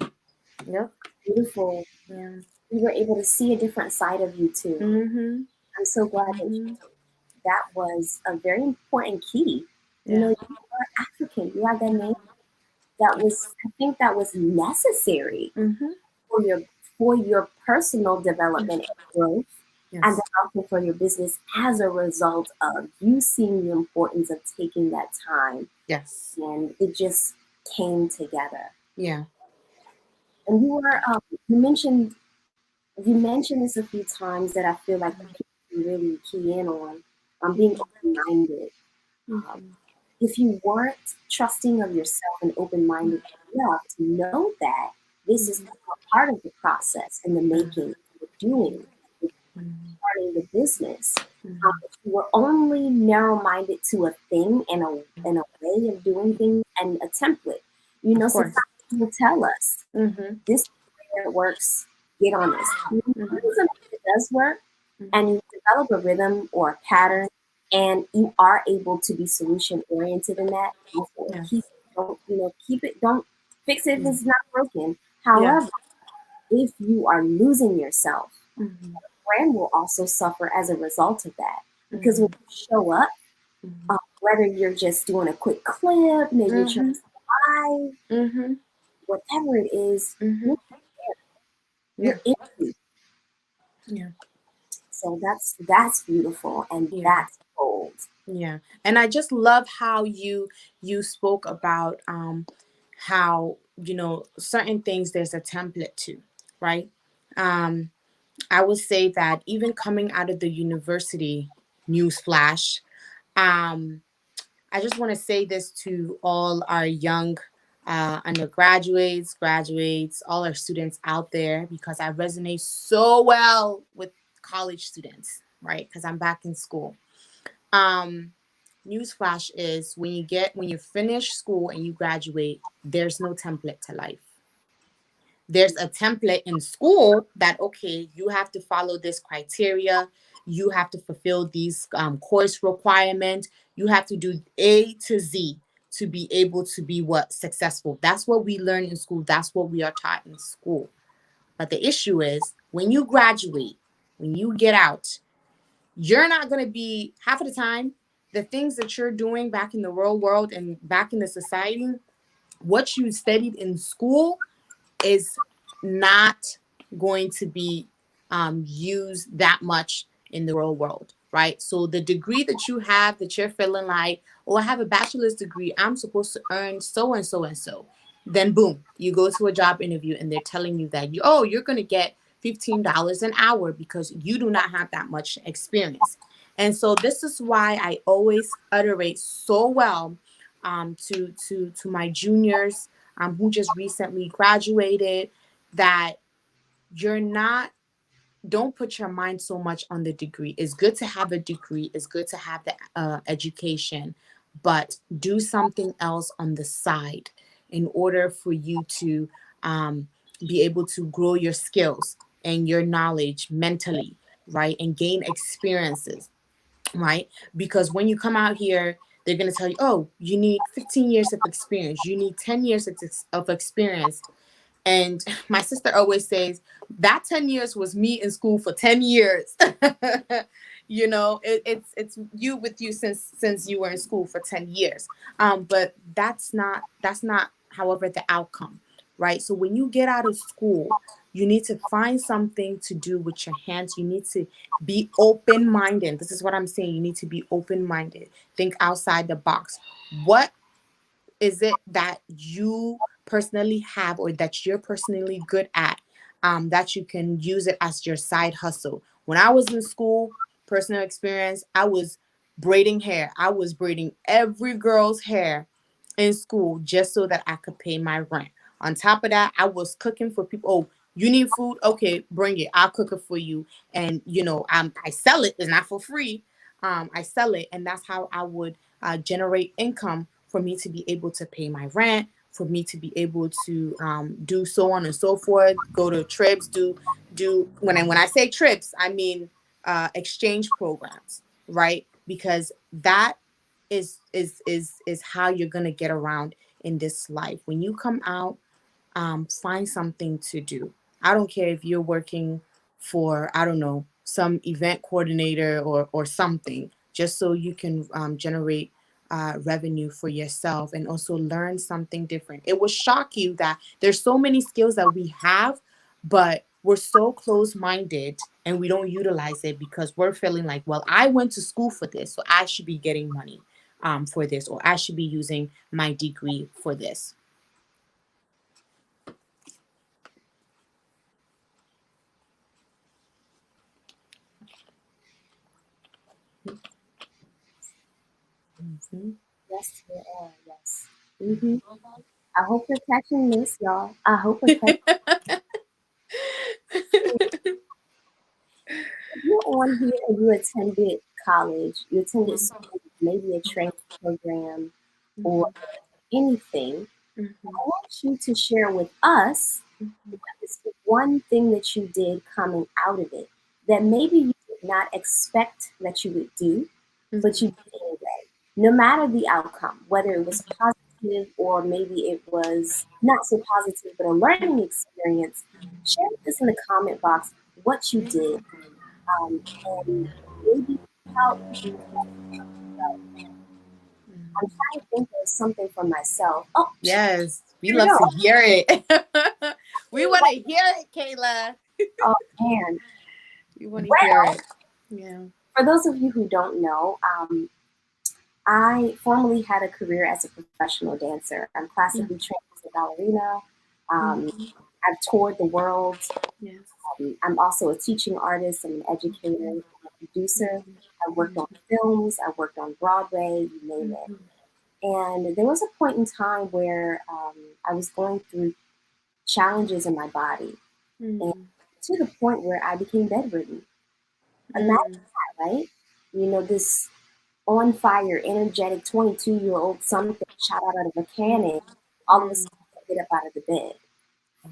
Yep. beautiful. Yeah. You were able to see a different side of you too. Mhm. I'm so glad that Mhm. that was a very important key. You know, Yeah. you are African. You have that name. That was, I think, that was necessary Mhm. for your personal development and growth, and then Yes. also for your business as a result of you seeing the importance of taking that time, Yes. and it just came together. Yeah. And you mentioned this a few times that I feel like people can really key in on, being open minded. Um, Mhm. if you weren't trusting of yourself and open minded enough to know that this is Mhm. a part of the process and the making, the doing, the Mhm. starting the business, Mhm. if you were only narrow minded to a thing and a way of doing things and a template, Of society course. will tell us Mhm. this is the way it works, get on this. Mhm. It does work, and Mhm. you develop a rhythm or a pattern, and you are able to be solution oriented in that. Go for it. Keep Yes. it. Don't keep it. Don't fix it if Mhm. it's not broken. Yes. However, if you are losing yourself, Mhm. brand will also suffer as a result of that. Because when Mhm. you show up, Mhm. whether you're just doing a quick clip, maybe you're trying Mhm. to live, Mhm. whatever it is, you're Mhm. you're Yeah. empty. Yeah. So that's beautiful, and Yeah. that's bold. Yeah. And I just love how you spoke about how certain things there's a template to, right? Um I would say that even coming out of the university, newsflash, um, I just want to say this to all our young undergraduates, graduates, all our students out there, because I resonate so well with college students, right? Because I'm back in school. Um, Newsflash is when you finish school and you graduate, there's no template to life. There's a template in school that, okay, you have to follow this criteria, you have to fulfill these course requirements, you have to do A to Z to be able to be what successful. That's what we learn in school, that's what we are taught in school. But the issue is when you graduate, when you get out, you're not going to be half of the time the things that you're doing back in the real world and back in the society, what you studied in school is not going to be used that much in the real world, right? So the degree that you have that you're feeling like, oh, I have a bachelor's degree, I'm supposed to earn so and so and so. Then boom, you go to a job interview and they're telling you that you're going to get $15 an hour because you do not have that much experience. And so this is why I always iterate so well to my juniors who just recently graduated, that you're not, don't put your mind so much on the degree. It's good to have a degree, it's good to have the education, but do something else on the side in order for you to be able to grow your skills and your knowledge mentally, right? And gain experiences, right? Because when you come out here, they're going to tell you, oh, you need 15 years of experience, you need 10 years of experience. And my sister always says that 10 years was me in school for 10 years. It's you with you since you were in school for 10 years. But that's not however the outcome, right? So when you get out of school, you need to find something to do with your hands. You need to be open minded. This is what I'm saying. You need to be open minded. Think outside the box. What is it that you personally have or that you're personally good at, that you can use it as your side hustle. When I was in school, personal experience, I was braiding hair. I was braiding every girl's hair in school just so that I could pay my rent. On top of that, I was cooking for people. Oh, you need food? Okay, bring it. I'll cook it for you. And I sell it. It's not for free. I sell it, and that's how I would generate income for me to be able to pay my rent, for me to be able to do so on and so forth. Go to trips. Do when I say trips, I mean exchange programs, right? Because that is how you're gonna get around in this life. When you come out, find something to do. I don't care if you're working for, I don't know, some event coordinator or something, just so you can generate revenue for yourself and also learn something different. It will shock you that there's so many skills that we have, but we're so close-minded and we don't utilize it because we're feeling like, well, I went to school for this, so I should be getting money for this, or I should be using my degree for this. Mhm. Yes, there are. Yes. Hmm. I hope you're catching this, y'all. I hope you're catching. If you're on here and you attended college, you attended school, maybe a training program or Mhm. anything, I Mhm. want you to share with us Mhm. what is the one thing that you did coming out of it that maybe you did not expect that you would do, but you Mhm. did anyway. No matter the outcome, whether it was positive or maybe it was not so positive, but a learning experience, share with us in the comment box what you did, um, and maybe how I'm trying to think of something for myself. Oh, Yes, we here we love go. to hear it. We want to hear it, Kayla. Oh man. We want to hear Well, it. Yeah. for those of you who don't know, I formerly had a career as a professional dancer. I'm classically trained as a ballerina. Um, Mhm. I've toured the world. Yes. I'm also a teaching artist. I'm an educator, I'm a producer. Mhm. I worked on films. I worked on Broadway. You name it. Mhm. And there was a point in time where I was going through challenges in my body, and Mhm. to the point where I became bedridden. Imagine Mhm. that, right? You know, this on fire, energetic 22-year-old something shot out of a cannon, all of a Mhm. sudden get up out of the bed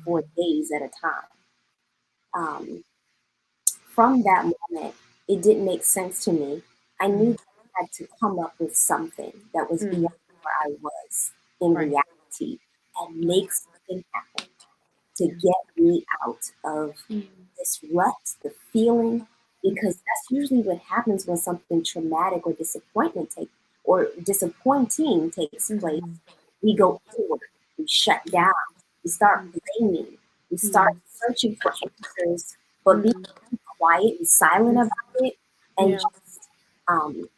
for days at a time. Um, from that moment, it didn't make sense to me. I knew Mhm. that I had to come up with something that was beyond Mhm. where I was in Right. reality and Right. make something happen to Yeah. get me out of Mhm. this rut, the feeling, because Mhm. that's usually what happens when something traumatic or disappointing takes place. Mhm. We Mhm. go inward, we shut down, we start Mhm. blaming, we start Mhm. searching for answers, but being Mhm. quiet and silent Mhm. about it and Yeah. just um,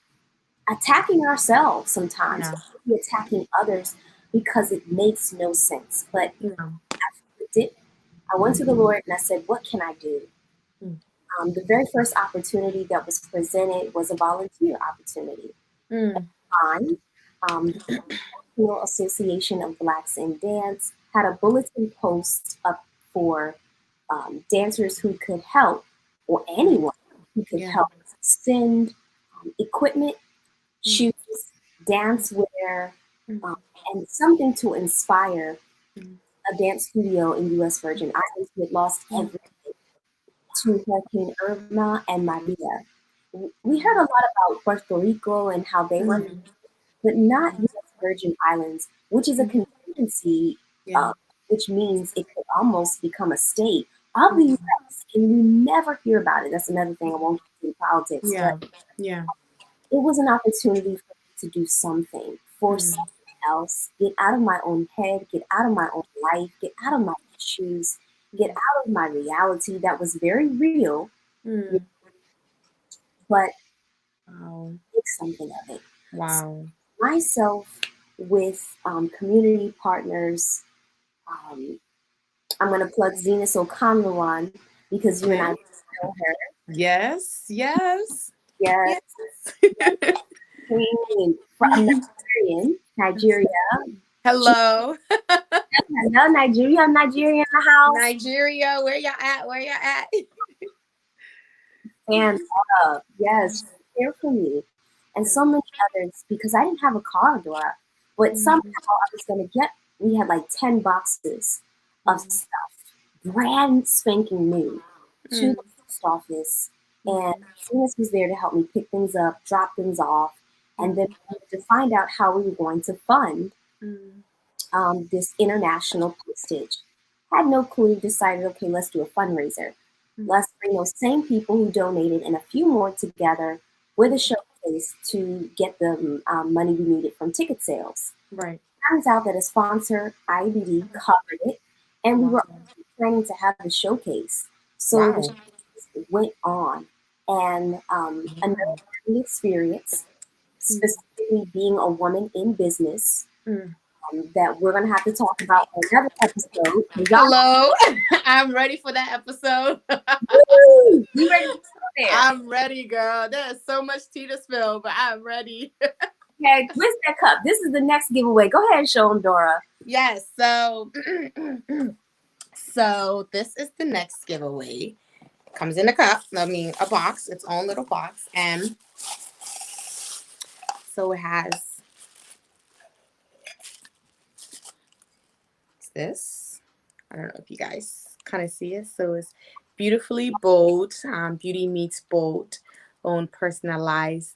attacking ourselves sometimes, Yeah. or maybe attacking others because it makes no sense. But Yeah. it did. I went to the Lord and I said, what can I do? Mhm. The very first opportunity that was presented was a volunteer opportunity. Mhm. Mine, the National Association of Blacks in Dance had a bulletin post up for dancers who could help, or anyone who could Yeah. help send equipment, Mhm. shoes, dance wear, um, Mhm. and something to inspire Mhm. a dance studio in U.S. Virgin Islands who had lost Mhm. everything to Hurricane Irma and Maria. We heard a Mhm. lot about Puerto Rico and how they were, Mhm. but not U.S. Virgin Islands, which is a Mhm. contingency, Yeah. uh, which means it could almost become a state of the Mhm. U.S. And you never hear about it. That's another thing. I won't get into politics, but Yeah. Yeah. it was an opportunity for me to do something for Mhm. someone else, get out of my own head, get out of my own life, get out of my issues, get Mhm. out of my reality that was very real, Mhm. but Wow. make something of it. So Wow. myself with community partners, um, I'm going to plug Zenas O'Connell on because you and I Okay. know her. Yes, yes, Yes, yes. Queen from Nigeria. Hello, Hello, Nigeria. Nigeria in the house. Nigeria. Where y'all at? Where y'all at? And yes, here for me. And so many others because I didn't have a car, Dora. But somehow Mhm, I was going to get, we had like 10 boxes of mhm, stuff, brand spanking new, to the mhm, post office. And mhm, Venus was there to help me pick things up, drop things off, and then mhm, to find out how we were going to fund mhm, this international postage. Had no clue, decided, okay, let's do a fundraiser. mhm. Let's bring those same people who donated and a few more together with a showcase to get the money we needed from ticket sales. Right. Turns out that a sponsor, IBD, covered it, and we Wow. were planning to have the showcase. So the Wow. showcase went on, and another Wow. learning experience, Mm, specifically being a woman in business, mm. that we're gonna have to talk about on another episode. Y'all, Hello. I'm ready for that episode. woo, you ready to go there? I'm ready, girl. There's so much tea to spill, but I'm ready. Okay, where's that cup? This is the next giveaway. Go ahead and show them, Dora. Yes. So, so this is the next giveaway. Comes in a cup. I mean, a box. Its own little box, and so it has this. I don't know if you guys kind of see it. So it's beautifully bold. Beauty meets bold. Own personalized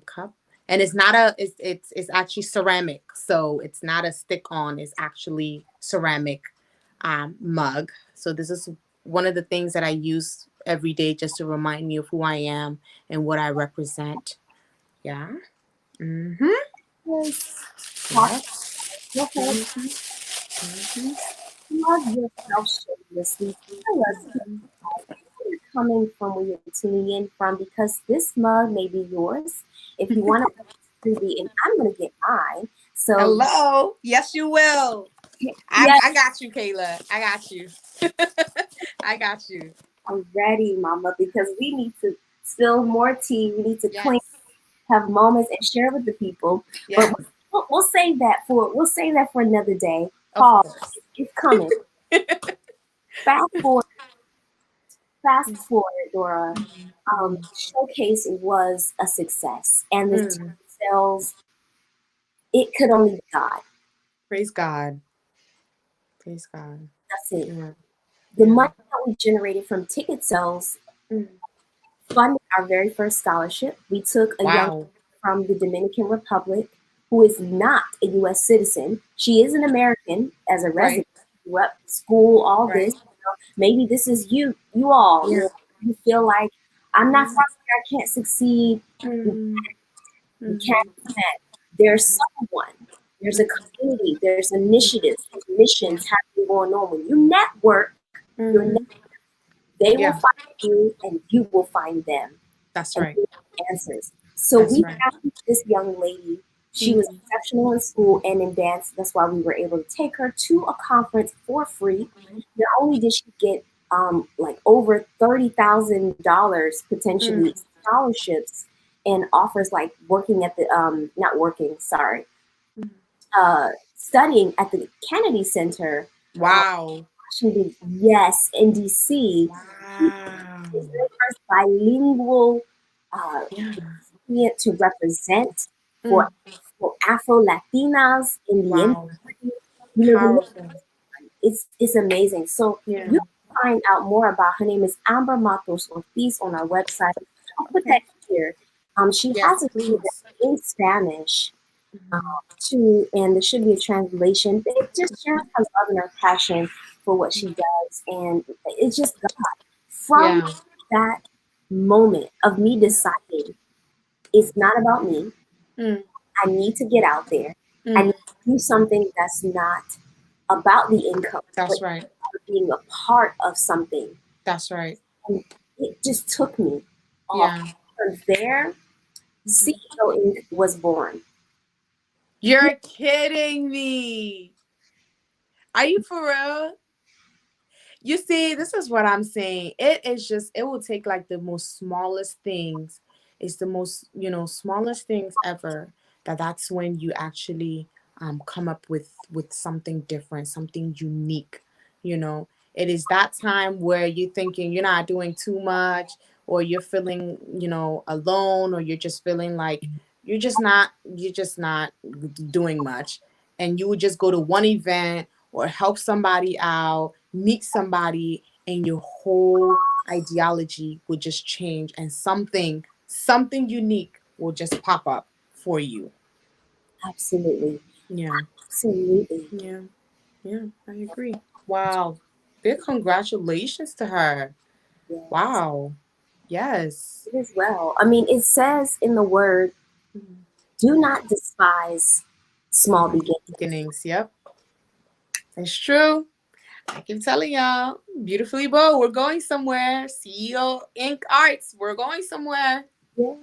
cup, and it's not a. It's actually ceramic. So it's not a stick on. It's actually ceramic mug. So this is one of the things that I use every day just to remind me of who I am and what I represent. Yeah. Mm-hmm. Yes. Talk. Yep. Go ahead. Mm-hmm. Mm-hmm. Love yourself shamelessly. Tell us where you're coming from, where you're tuning in from, because this mug may be yours. If you want to freebie, and I'm gonna get mine. So Hello. Yes, you will. I, yes, I got you, Kayla. I got you. I got you. I'm ready, Mama, because we need to spill more tea. We need to clean, Yes. have moments, and share with the people. But Yes. we'll save that for another day. Of Pause. course. It's coming. Fast forward, fast forward, Dora. Mm, Showcase was a success, and the ticket mm. sales, it could only be God. Praise God. Praise God. That's it. Yeah. The Yeah. money that we generated from ticket sales Mm. funded our very first scholarship. We took a young Wow. from the Dominican Republic who is not a U.S. citizen. She is an American as a Right. resident. Grew up, school, all Right. this. Maybe this is you all. Yeah. You feel like I'm not Mm, from here. I can't succeed. mm, We can't mm, connect. There's someone. There's a community. There's initiatives. There's yeah. missions happening going on. When you network, your Mm, they will yeah. find you, and you will find them, That's and right. you have answers. So That's we right. found this young lady. She was Mm, exceptional in school and in dance. That's why we were able to take her to a conference for free. Not only did she get like over $30,000 potentially mm, scholarships and offers, like working at the not working, sorry, mm. studying at the Kennedy Center, uh, Wow. Washington, yes, in DC. She Wow. is the first bilingual uh, Yeah. recipient to represent for, Mm. Afro Latinas in the Wow. industry. You know, Powerful. it's amazing. So Yeah. you can find out more about her name is Amber Matos Ortiz on our website. I'll put that Okay. here. She Yes, has it please. in Spanish Mhm. too, and there should be a translation. It just shares her love and her passion for what she does, and it's just God. From Yeah. that moment of me deciding it's not about me, Mm, I need to get out there. I need mm. to do something that's not about the income, but That's right. being a part of something. That's right. And it just took me off. Yeah. From there, Mhm. CEO Inc. was born. You're kidding me. Are you for real? You see, this is what I'm saying. It is just, it will take like the most smallest things. It's the most, smallest things ever. That's when you actually come up with something different, something unique. You know, it is that time where you're thinking you're not doing too much, or you're feeling, alone, or you're just feeling like you're just not doing much, and you would just go to one event or help somebody out, meet somebody, and your whole ideology would just change, and something unique will just pop up for you. Absolutely. Yeah. Absolutely. Yeah. Yeah, I agree. Wow. Big congratulations to her. Yes. Wow. Yes. It is well. I mean, it says in the word, Mhm. do not despise small Small beginnings. beginnings. Yep. It's true. I keep telling y'all, beautifully bold. We're going somewhere. CEO Inc. Arts. We're going somewhere. Yeah.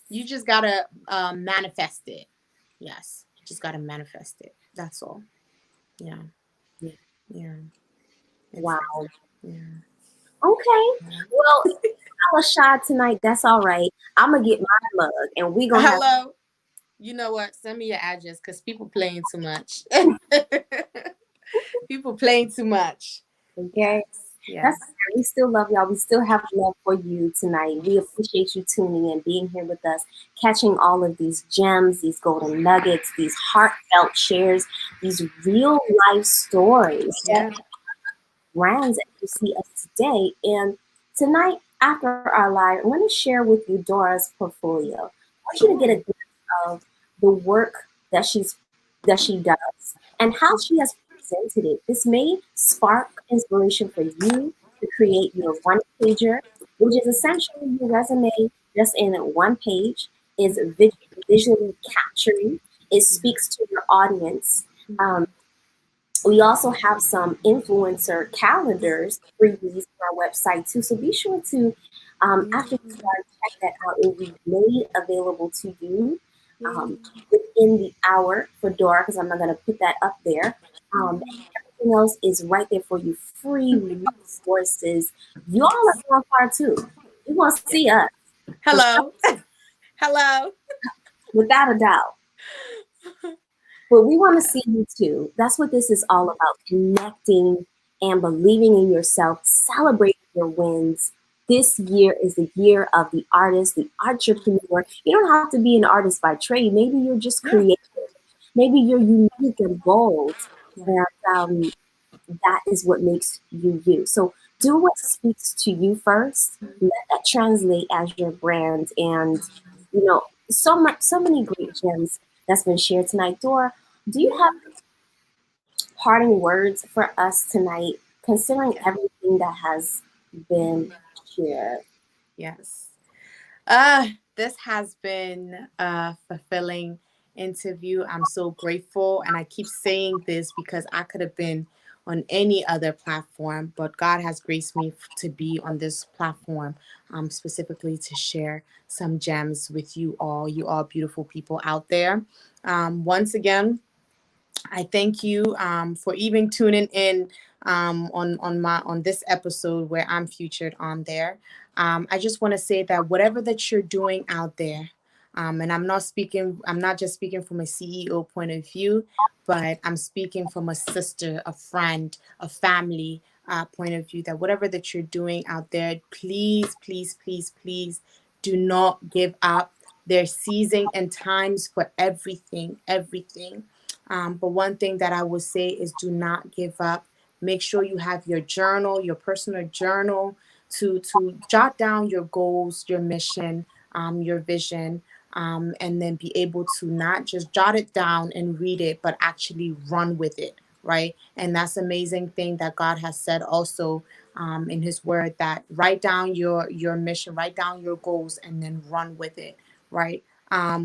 You just gotta manifest it. Yes, you just gotta manifest it. That's all. Yeah, Yeah. yeah, exactly. Wow. Yeah. Okay. Well, I was shy tonight. That's all right. I'm gonna get my mug, and we gonna have. Hello. You know what? Send me your address because people playing too much. People playing too much. Okay. Yes. That's Yes. okay. We still love y'all. We still have love for you tonight. We appreciate you tuning in, being here with us, catching all of these gems, these golden nuggets, these heartfelt shares, these real life stories that Yeah. brands as you see us today. And tonight, after our live, I'm going to share with you Dora's portfolio. I want you to get a Sure. glimpse of the work that she does and how she has presented it. This may spark inspiration for you to create your one pager, which is essentially your resume just in one page, is visually capturing. It speaks to your audience. Um, we also have some influencer calendars, freebies on our website too. So be sure to, after you Yeah. start, check that out. It will be made available to you Yeah. within the hour for Dora, because I'm not going to put that up there. Everything else is right there for you, free resources. Y'all are on fire too. You want to see us for sure, Hello. Hello. without a doubt. But we want to see you too. That's what this is all about, connecting and believing in yourself, celebrating your wins. This year is the year of the artist, the entrepreneur. You don't have to be an artist by trade. Maybe you're just Yeah. creative. Maybe you're unique and bold. Yeah. And that is what makes you you. So do what speaks to you first. Let that translate as your brand. And, so many great gems that's been shared tonight. Dora, do you have parting words for us tonight, considering Yeah. everything that has been shared? Yes. This has been a fulfilling interview. I'm so grateful. And I keep saying this because I could have been on any other platform, but God has graced me to be on this platform, specifically to share some gems with you all beautiful people out there. Once again, I thank you for even tuning in on this episode where I'm featured on there. I just want to say that whatever that you're doing out there, and I'm not just speaking from a CEO point of view, but I'm speaking from a sister, a friend, a family point of view. That whatever that you're doing out there, please, please, please, please, do not give up. There's season and times for everything, everything. But one thing that I would say is do not give up. Make sure you have your journal, your personal journal, to jot down your goals, your mission, your vision, and then be able to not just jot it down and read it, but actually run with it, right? And that's amazing thing that God has said also in His Word, that write down your mission, write down your goals, and then run with it, right?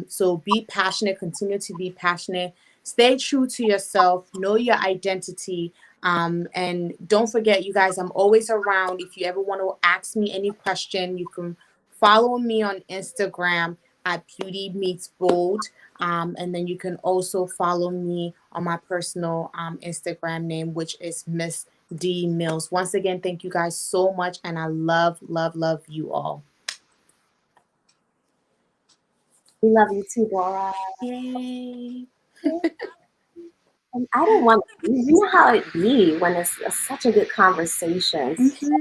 So be passionate, continue to be passionate. Stay true to yourself, know your identity. And don't forget, you guys, I'm always around. If you ever want to ask me any question, you can follow me on Instagram at Beauty Meets Bold. And then you can also follow me on my personal Instagram name, which is Miss D. Mills. Once again, thank you guys so much. And I love, love, love you all. We love you too, Dora. Yay. And I don't want you know how it be when it's such a good conversation. Mm-hmm.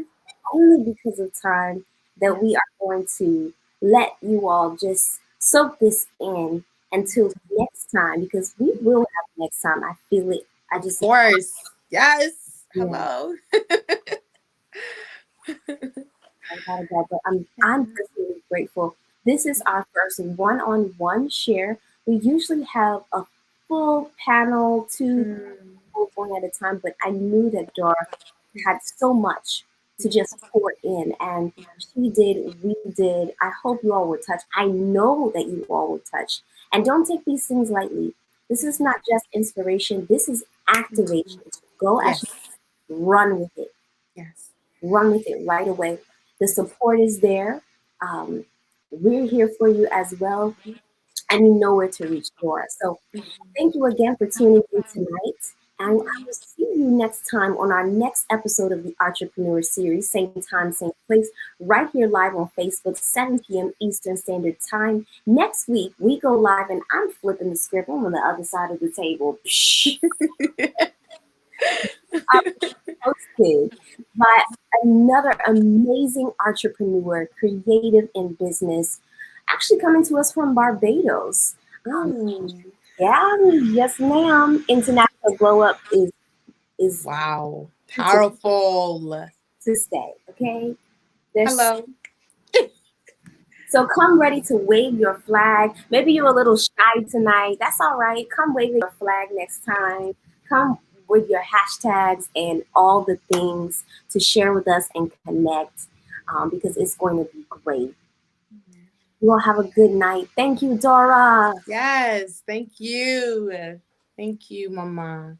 Only because of time that we Yes. are going to let you all just soak this in until next time because we will have next time. I feel it. I Of just course. Yes. yeah. Hello. I gotta go, but I'm personally grateful. This is our first one-on-one share. We usually have a full panel, two Mm. people going at a time, but I knew that Dora had so much to just pour in, and she did, we did. I hope you all were touched. I know that you all were touched, and don't take these things lightly. This is not just inspiration. This is activation. So go as Yes. run with it, Yes. run with it right away. The support is there. Um, we're here for you as well, and you know where to reach for us. So thank you again for tuning in tonight. And I will see you next time on our next episode of the Artreprenuer series, same time, same place, right here live on Facebook, 7 p.m. Eastern Standard Time. Next week, we go live, and I'm flipping the script. I'm on the other side of the table. Hosted by another amazing entrepreneur, creative in business, actually coming to us from Barbados. Um, Mm. yeah, yes, ma'am. International Glow Up is Wow. here to, Powerful. to stay. Okay, there's Hello. so come ready to wave your flag. Maybe you're a little shy tonight. That's all right. Come wave your flag next time. Come with your hashtags and all the things to share with us and connect because it's going to be great. You all have a good night. Thank you, Dora. Yes. Thank you. Thank you, Mama.